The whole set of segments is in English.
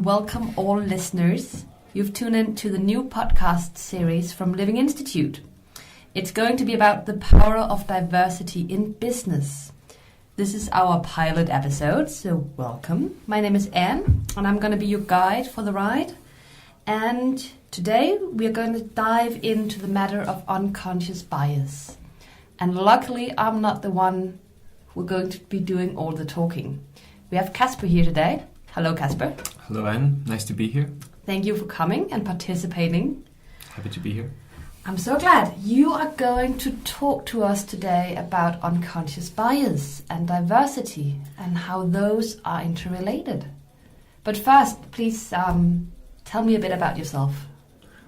welcome all listeners. You've tuned in to the new podcast series from Living Institute. It's going to be about the power of diversity in business. This is our pilot episode, so welcome. My name is Anne, and I'm going to be your guide for the ride. And today we're going to dive into the matter of unconscious bias. And luckily, I'm not the one who's going to be doing all the talking. We have Kasper here today. Hello, Kasper. Hello, Anne. Nice to be here. Thank you for coming and participating. Happy to be here. I'm so glad. You are going to talk to us today about unconscious bias and diversity and how those are interrelated. But first, please tell me a bit about yourself.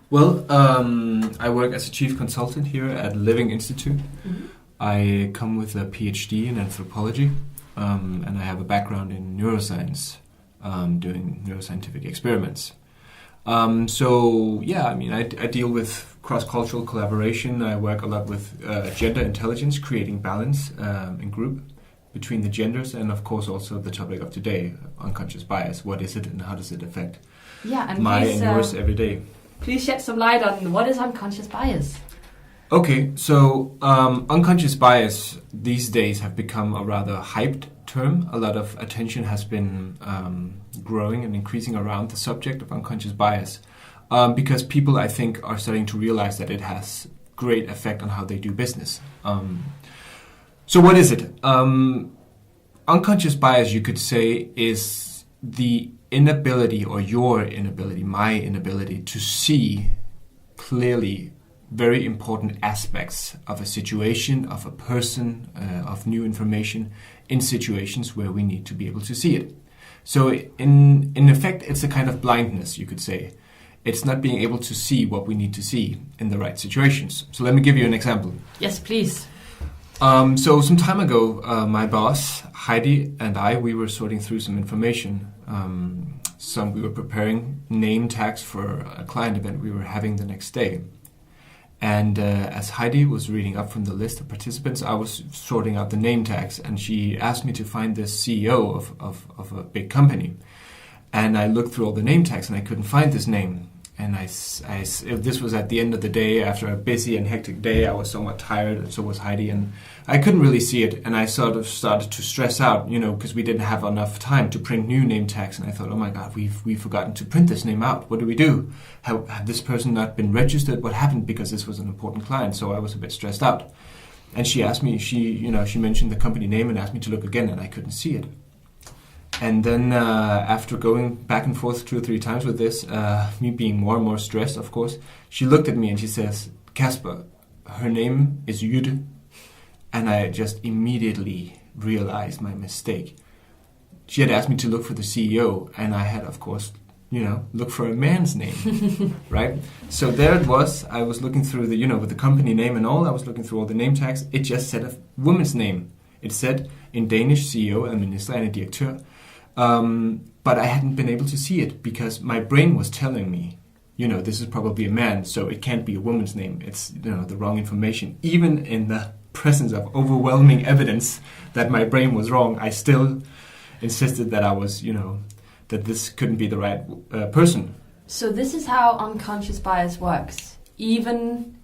Well, I work as a chief consultant here at Living Institute. Mm-hmm. I come with a PhD in anthropology, and I have a background in neuroscience, doing neuroscientific experiments. I deal with cross-cultural collaboration. I work a lot with gender intelligence, creating balance in group between the genders, and of course also the topic of today, unconscious bias. What is it and how does it affect my and yours every day? Please shed some light on what is unconscious bias. Okay, so unconscious bias these days have become a rather hyped term. A lot of attention has been growing and increasing around the subject of unconscious bias because people, I think, are starting to realize that it has great effect on how they do business. So what is it? Unconscious bias, you could say, is the inability, or your inability, my inability, to see clearly very important aspects of a situation, of a person, of new information in situations where we need to be able to see it. So in effect, it's a kind of blindness, you could say. It's not being able to see what we need to see in the right situations. So let me give you an example. Yes, please. So some time ago, my boss, Heidi, and we were sorting through some information. We were preparing name tags for a client event we were having the next day. And as Heidi was reading up from the list of participants, I was sorting out the name tags, and she asked me to find the CEO of a big company. And I looked through all the name tags, and I couldn't find this name. And this was at the end of the day, after a busy and hectic day. I was somewhat tired, and so was Heidi, and I couldn't really see it. And I sort of started to stress out, because we didn't have enough time to print new name tags. And I thought, oh my God, we've forgotten to print this name out. What do we do? Have this person not been registered? What happened? Because this was an important client, so I was a bit stressed out. And she asked me, she mentioned the company name and asked me to look again, and I couldn't see it. And then after going back and forth 2 or 3 times with this, me being more and more stressed, of course, she looked at me and she says, Kasper, her name is Jytte. And I just immediately realized my mistake. She had asked me to look for the CEO, and I had, of course, look for a man's name, right? So there it was. I was looking through with the company name and all. I was looking through all the name tags. It just said a woman's name. It said in Danish, CEO, administrerende direktør. But I hadn't been able to see it because my brain was telling me, this is probably a man, so it can't be a woman's name. It's, the wrong information. Even in the presence of overwhelming evidence that my brain was wrong, I still insisted that I was, that this couldn't be the right person. So this is how unconscious bias works. Even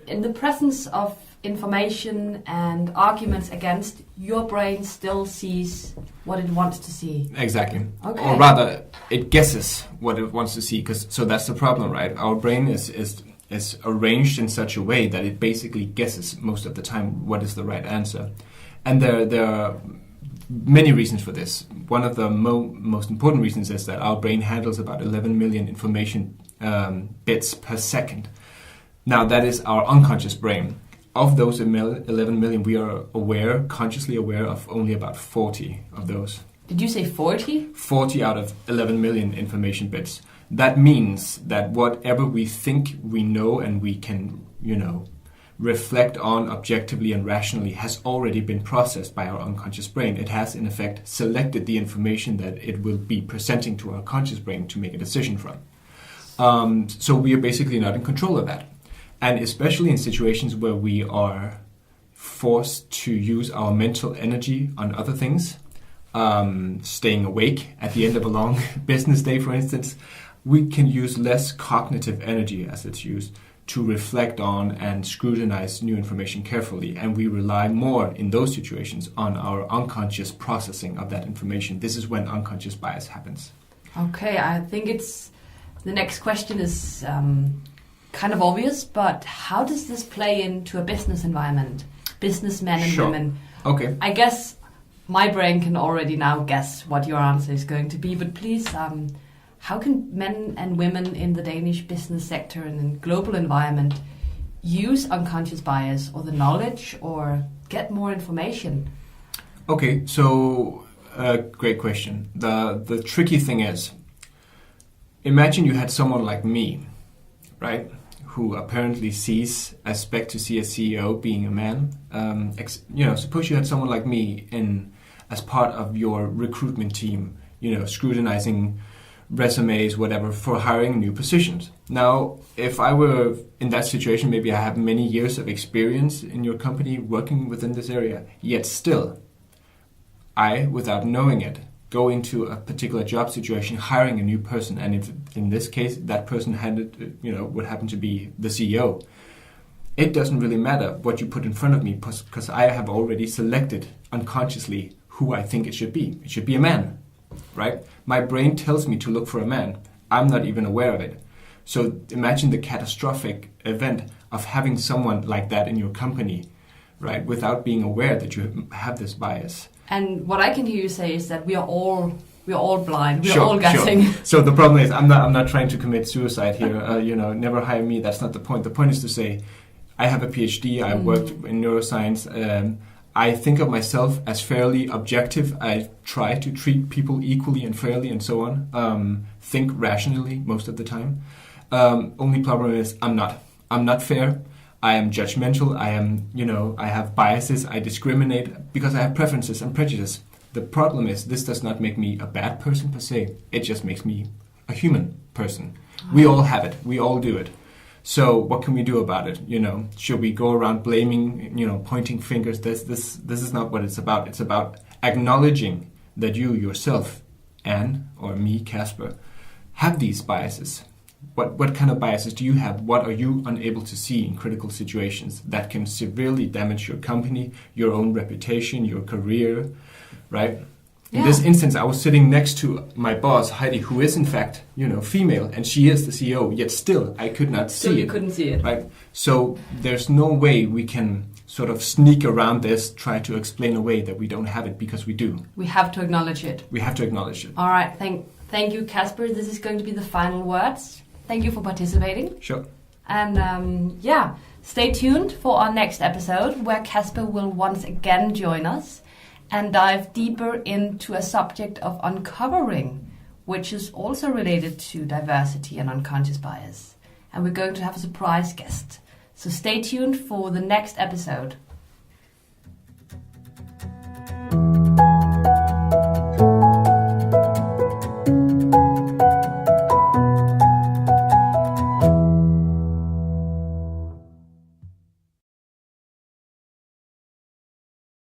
in the presence of information and arguments against, your brain still sees what it wants to see. Exactly. Okay. Or rather, it guesses what it wants to see. So that's the problem, right? Our brain is arranged in such a way that it basically guesses most of the time what is the right answer. And there are many reasons for this. One of the most important reasons is that our brain handles about 11 million information bits per second. Now, that is our unconscious brain. Of those 11 million, we are consciously aware of only about 40 of those. Did you say 40? 40 out of 11 million information bits. That means that whatever we think we know and we can, reflect on objectively and rationally has already been processed by our unconscious brain. It has, in effect, selected the information that it will be presenting to our conscious brain to make a decision from. So we are basically not in control of that. And especially in situations where we are forced to use our mental energy on other things, staying awake at the end of a long business day, for instance, we can use less cognitive energy, as it's used, to reflect on and scrutinize new information carefully. And we rely more in those situations on our unconscious processing of that information. This is when unconscious bias happens. Okay, I think the next question is kind of obvious, but how does this play into a business environment? Businessmen and women. Okay. I guess my brain can already now guess what your answer is going to be, but please, how can men and women in the Danish business sector and in global environment use unconscious bias or the knowledge or get more information? Okay, so great question. The tricky thing is, imagine you had someone like me, right, who apparently expect to see a CEO being a man. Suppose you had someone like me as part of your recruitment team, scrutinizing resumes, whatever, for hiring new positions. Now, if I were in that situation, maybe I have many years of experience in your company working within this area, yet still, I, without knowing it, go into a particular job situation, hiring a new person, and if in this case that person would happen to be the CEO, it doesn't really matter what you put in front of me because I have already selected unconsciously who I think it should be. It should be a man. Right? My brain tells me to look for a man. I'm not even aware of it. So imagine the catastrophic event of having someone like that in your company, right? Without being aware that you have this bias. And what I can hear you say is that we are all blind. We are all guessing. Sure. So the problem is, I'm not trying to commit suicide here. Never hire me. That's not the point. The point is to say, I have a PhD. I worked in neuroscience. I think of myself as fairly objective. I try to treat people equally and fairly and so on. Think rationally most of the time. Only problem is I'm not fair. I am judgmental. I have biases. I discriminate because I have preferences and prejudice. The problem is this does not make me a bad person per se. It just makes me a human person. We all have it. We all do it. So what can we do about it? Should we go around blaming, pointing fingers? This is not what it's about. It's about acknowledging that you yourself, Anne, or me, Kasper, have these biases. What kind of biases do you have? What are you unable to see in critical situations that can severely damage your company, your own reputation, your career, right? In this instance, I was sitting next to my boss, Heidi, who is in fact, female, and she is the CEO, yet still I could not see it. So you couldn't see it. Right? So there's no way we can sort of sneak around this, try to explain away that we don't have it, because we do. We have to acknowledge it. We have to acknowledge it. All right. Thank you, Kasper. This is going to be the final words. Thank you for participating. Sure. And stay tuned for our next episode, where Kasper will once again join us and dive deeper into a subject of uncovering, which is also related to diversity and unconscious bias. And we're going to have a surprise guest. So stay tuned for the next episode.